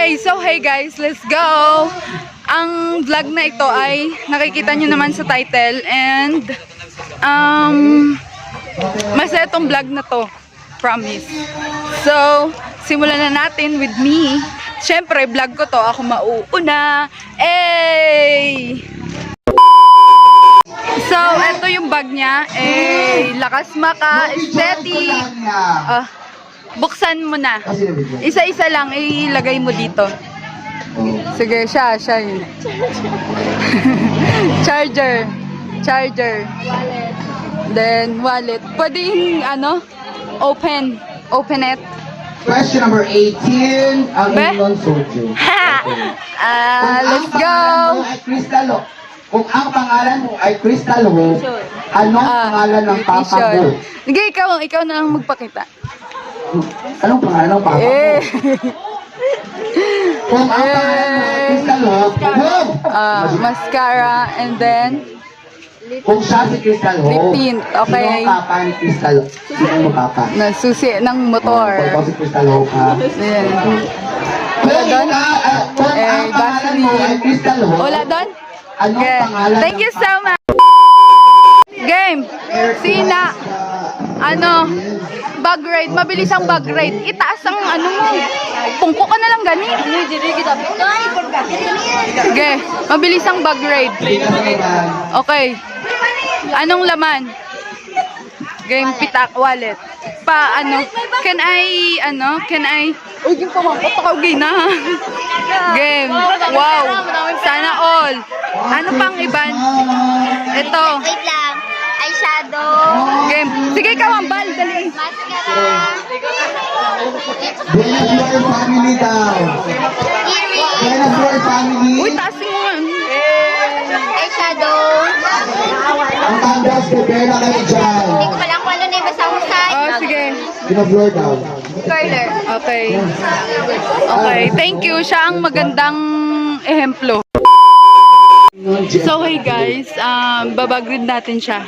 Okay, so hey guys, let's go! Ang vlog na ito ay nakikita nyo naman sa title and masaya itong vlog na to, promise. So, simulan na natin with me. Siyempre, vlog ko to, ako mauuna. Hey! So, ito yung bag niya. Lakas maka, aesthetic. Buksan mo na. Isa-isa lang, ilagay mo dito. Sige, siya yun. Charger. Then, wallet. Pwede yung, open it. Question number 18, ang inyong soju. Let's go! Kung ang pangalan mo ay Crystal Hope, anong pangalan ng papa mo? Sige, ikaw na lang magpakita. Anong pangalan ng papa mo? Kung ang pangalan mo ay Crystal Hope, mascara, and then kung siya si Crystal Hope, tint, okay. sino ang papa ni Crystal Hope? Sino ang papa? Susi ng motor. Ikaw si Crystal Hope, ha? Ayan. Wala doon? Kung ang pangalan mo ay Crystal Hope, wala doon? anong pangalan? Thank you so much. Game. Sina. Bag ride. Mabilis ang bag ride. Itaas ang mo. Pungko ka na lang gani. Sige. Mabilis ang bag ride. Okay. Anong laman? Game, pitak, wallet. Can I, uy, yung pamangkot ako, na. Game, wow, sana all. Ano pang iban? Ito. Wait lang. Eyeshadow. Game, sige ikaw ang bal, dali. Mascara. Beneflor family daw. Earring. Beneflor family. Uy, taasin mo nga. Eyeshadow. Ang tandas ko, pera kayo dyan. Hindi ko pala kung ano na yung basta husay. Oh, sige. Beneflor daw. Curler. Okay. Okay, thank you. Siya ang magandang ehemplo. So, hey guys, babagrid natin siya.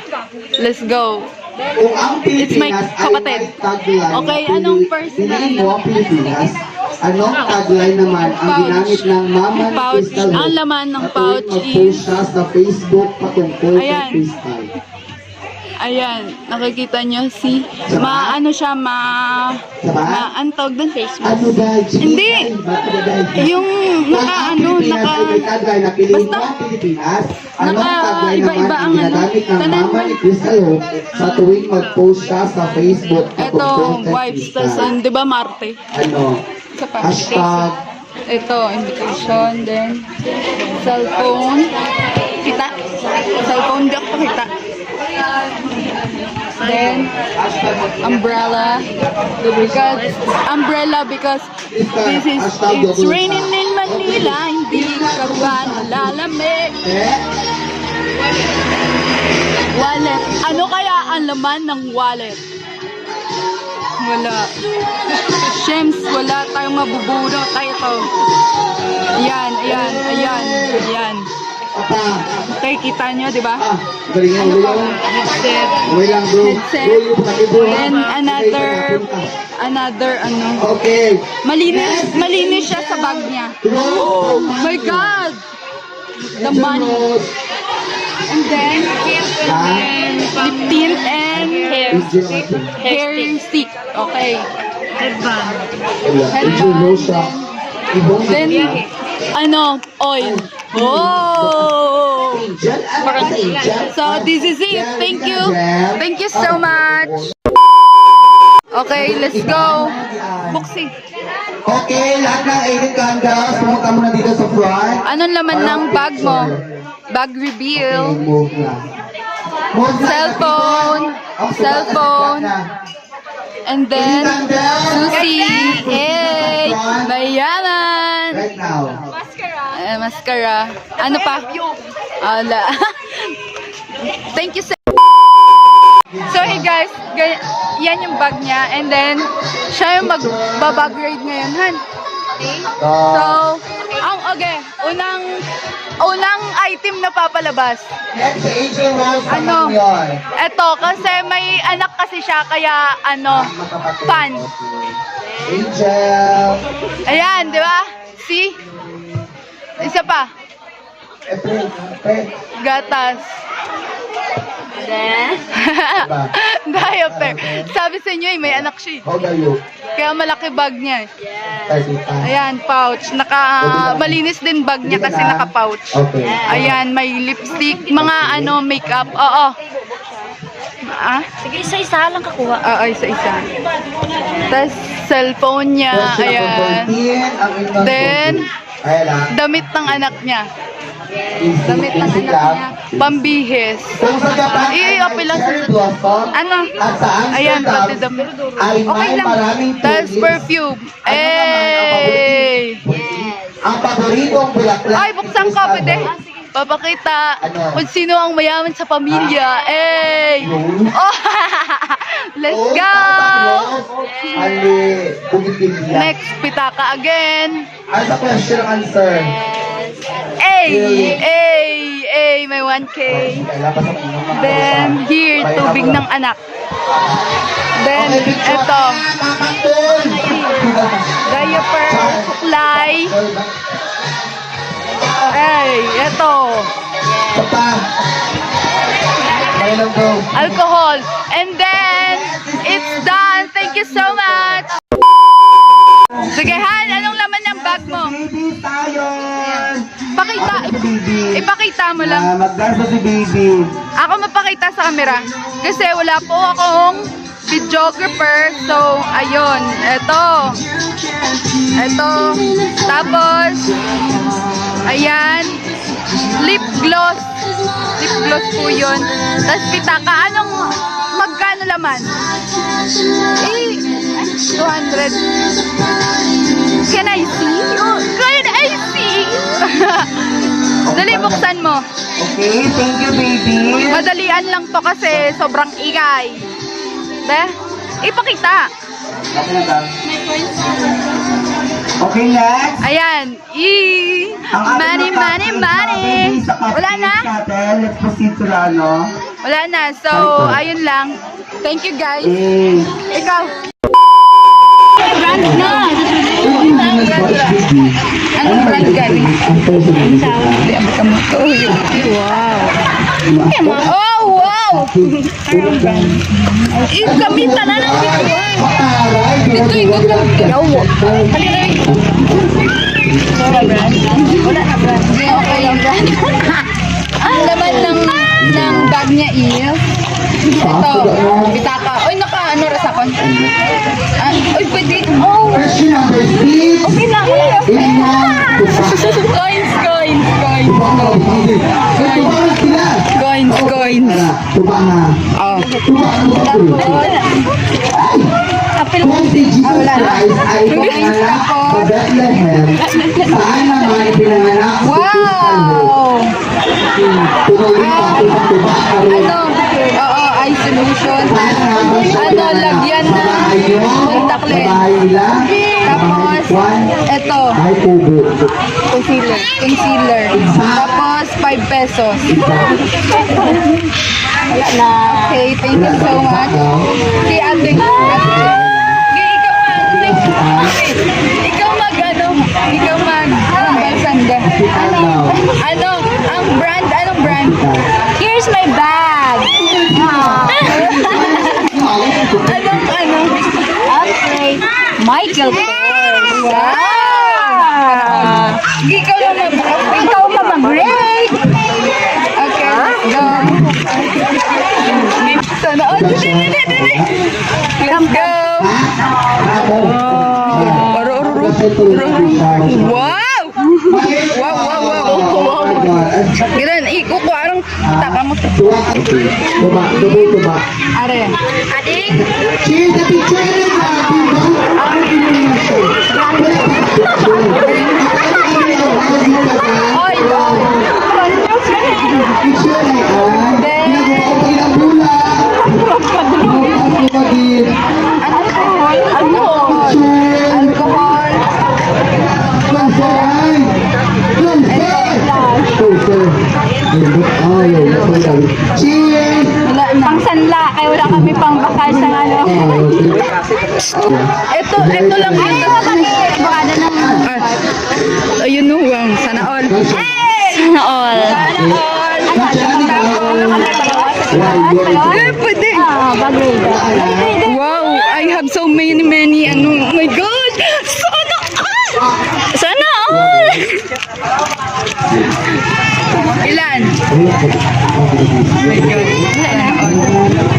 Let's go. Kung ang It's my Pilipinas ay kapatid. may tagline, Okay, anong first pinili na? mo ang Pilipinas, anong tagline naman ang Pouch. ginamit ng mama ni Pouch. Crystal Hope? Ang laman ng At pouch mag-post is- siya sa Facebook patungkol kay Ayan. Crystal. Ayan, nakikita nyo si, Diba? ang tawag doon? Ano ba? Hindi. Yung, Kung ang Pilipinas ay may tagline na pinili mo basta, ang Pilipinas, anong tagline iba-iba naman ang ang ginagamit ng tanan mama mo. ni Crystal Hope sa tuwing mag-post siya sa Facebook Ito, patungkol kay wipes, tas, Crystal? di ba Marte? Ano? Isa pa. Hashtag Ito, invitation, then, cellphone. Kita. Cellphone, di ako kita. Then, umbrella. Because this is, it's raining in Manila, hindi ka ba nalalamig? Wallet. Ano kaya ang laman ng wallet? Wala. Shems, wala tayong mabuburo. Tayo to. Ayan. Okay, kita nyo, di ba? galingan mo yun. Headset. Okay lang bro. Headset. Bro, yung pati bro. And another, Okay. malinis siya sa bag niya. Oh My God! The money. And then, lip tint and hair stick. Okay. Headband. Then, oil. Oh! So, this is it. Thank you. Thank you so much. Okay, let's go. Buksi. Okay, lahat ng 18 candles, pumunta muna dito sa front. Anong laman ng bag mo? Bag reveal. Move na. Move na. Cellphone. And then, susi. Hey! Bayanan! Right now. Mascara. Ano pa? Ala. Thank you so So hey guys, yan yung bag niya. And then, siya yung magbabag ride ngayon, han. So, unang item na papalabas. Next, Angel Rose. Ano? Eto, kasi may anak kasi siya, kaya fan. Angel. Ayan, di ba? Si Isa pa. Gatas. Diaper. Sabi sa inyo, may anak siya. How old are you? Kaya malaki bag niya. 35. Ayan, pouch. Malinis din bag niya kasi naka-pouch. Okay. Ayan, may lipstick, mga makeup. Oo. Ah? Sige, isa-isa lang kakuha. Oo, isa-isa. Tapos, cellphone niya. Ayan. Then, ayan lang. damit ng anak niya. Easy, Damit ng easy anak lang. niya. Pambihis. Kung sa Japan, I-open lang sa... Ano? at sa Ayan, Amsterdam, pati damit. ay Okay may lang. maraming Tapos, tourists. perfume. Ano Hey! Ang paboritong bulaklak. Ay, buksan ko, pwede. Papakita Ano? kung sino ang mayaman sa pamilya. Hey! Yun. Oh, let's Oh, go! Ali, bugit-bigyan. Next, pitaka again. Ano sa question and answer? May 1K. Then, here, tubig ng anak. Then, eto, diaper, suklay. Ay, eto, alcohol. And then, it's done. Thank you so much. Sige, Han, anong laman ng bag mo? Baby tayo! Pakita, ipakita mo lang. Magdasa si baby. Ako mapakita sa camera. Kasi wala po akong videographer. So, ayun. Ito. Tapos, ayan. Lip gloss. Lip gloss po yun. Tapos pitaka. Magkano laman? 200. Can I see? Can I see? Dali, buksan mo. Okay, thank you baby. Madalian lang to kasi sobrang ingay. Be? Ipakita. Okay na ba? Okay, next. Ayan. Money. Wala na? Let's proceed to ano. Wala na. So, ayun lang. Thank you guys. Ikaw. Brand na. Anong brand galing? Oh, wow! Gamitan na ng bituan. Ito yung Wala brand? Wala na brand. Okay lang brand. Ang laman ng bag niya is ito, bitaka. Oy, ano rasakon? Oy, pwede. Oh, Question number 6. okay lang. Coins. Tuba na. Oh. Tapos, kung si Jesus Christ ay pinanganak sa Bethlehem, saan naman pinanganak si Wow! Tuloy pa, tuba ka rin. Oo, eye solution. Lagyan na kontaklet. Tapos, eto, concealer. Tapos, 5 pesos. Wala na. Okay, thank you so much. Si ate. Ikaw balsanda. Anong brand? Here's my bag. Okay. Michael Kors. Wow. Ikaw mag-break. Okay, let's go. Sana all. Let's go. Wow! Ganun, ikukuha arang taka mo. Tuba. Are. Adik, Cheers the picture na Oy! Alcohol. Cheers! Pang sanla, kaya wala kami pang bakal sa ano. Ito lang ito. Baka na ng... Ayun no, wow, sana all. Sana all. Pwede. Wow, I have so many, oh my God! Sana all. Ilan?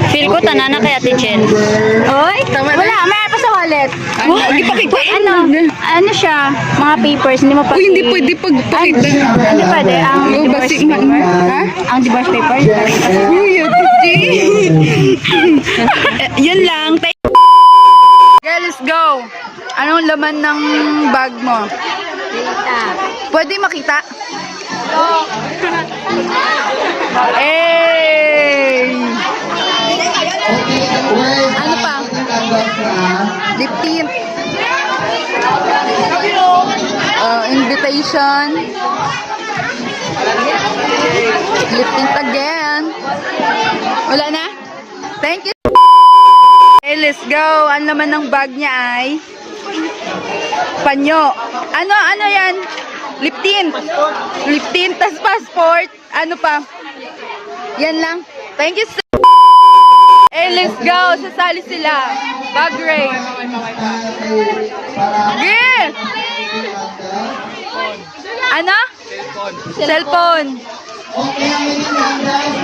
Feel ko tanana kay Ate Chen. Oy, Tama na. wala, may pa sa wallet. Ano siya? Mga papers, hindi mo pa. Uy, hindi pwede pagpakita. Hindi pwede. Ang Oh, divorce basi, paper. ha? Ang divorce paper. Uy, yan lang. Okay, let's go. Anong laman ng bag mo? Pwede makita? Hey! Ano pa? Lip tint. Invitation. Lip tint again. Wala na? Thank you. Okay, let's go. Ang laman ng bag niya ay panyo. Ano yan? Lip tint. Lip tint, tas passport. Ano pa? Yan lang. Thank you so much. Eh, let's go. Sasali sila. Bag race. Yeah! Ano? Cellphone.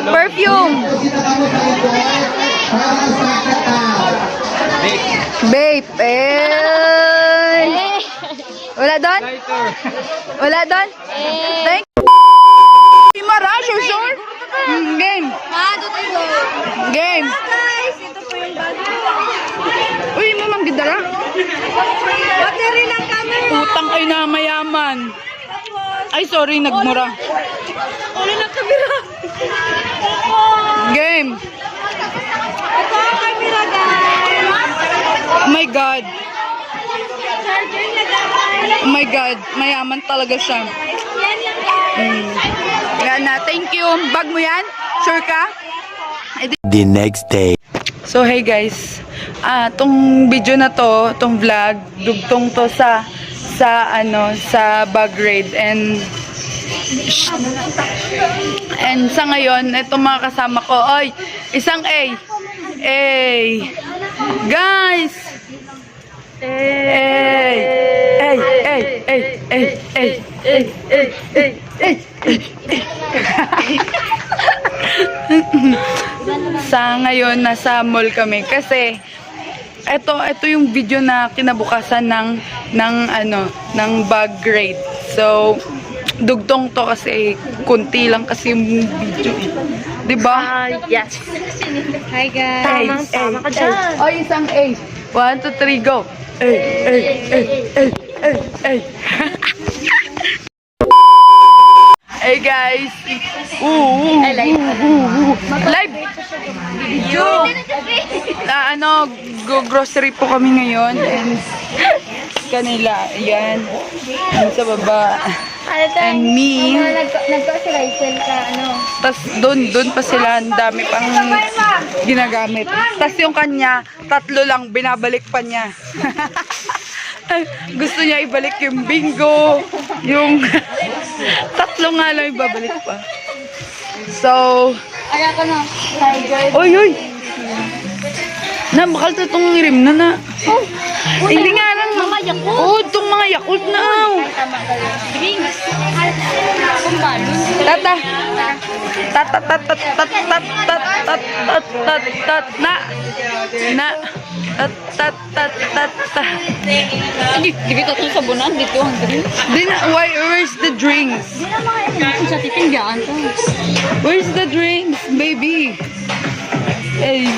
Perfume. Vape. Eh. Wala doon? Wala doon? Thank you. Si Mara, sure? Game. Game. Ito po yung bag. Uy, mamang gidara. Battery ng camera. Utang ay na mayaman. Ay, sorry, nagmura. Ulo ng camera. Game. Ito ang camera, guys. Oh my God. Charger niya, guys. Oh my God. Mayaman talaga siya. Yan lang, guys. Yan na. Thank you. Bag mo yan? Sure ka? The next day. So hey guys, tong video na to, tong vlog, dugtong to sa bag raid and sa ngayon, itong mga kasama ko, oy, isang A. Guys! Sa ngayon, nasa mall kami kasi ito yung video na kinabukasan ng bag raid. So, dugtong to kasi kunti lang kasi yung video. 'Di ba? Yes. Hi, guys. Tama ka dyan. Oy, isang A. 1, 2, 3, go. Hey guys. Live. Video. Grocery po kami ngayon and kanila, yan. Yan sa baba. And me. Nagpa-slicer ka, Tas doon pa sila, ang dami pang ginagamit. Tas yung kanya, 3 lang, binabalik pa niya. Gusto niya ibalik yung bingo, yung 3 nga lang ibabalik pa. So, Ayaw ka na. oy! Bakal to itong rim na. Hindi nga lang. Mga Yakult. Oo, itong mga Yakult na. Drinks. Kumbalon. Tata. Di ka itong sabunan dito ang drinks. Where's the drinks? Di na mga sa titindihan to. Where's the drinks, baby? Hey.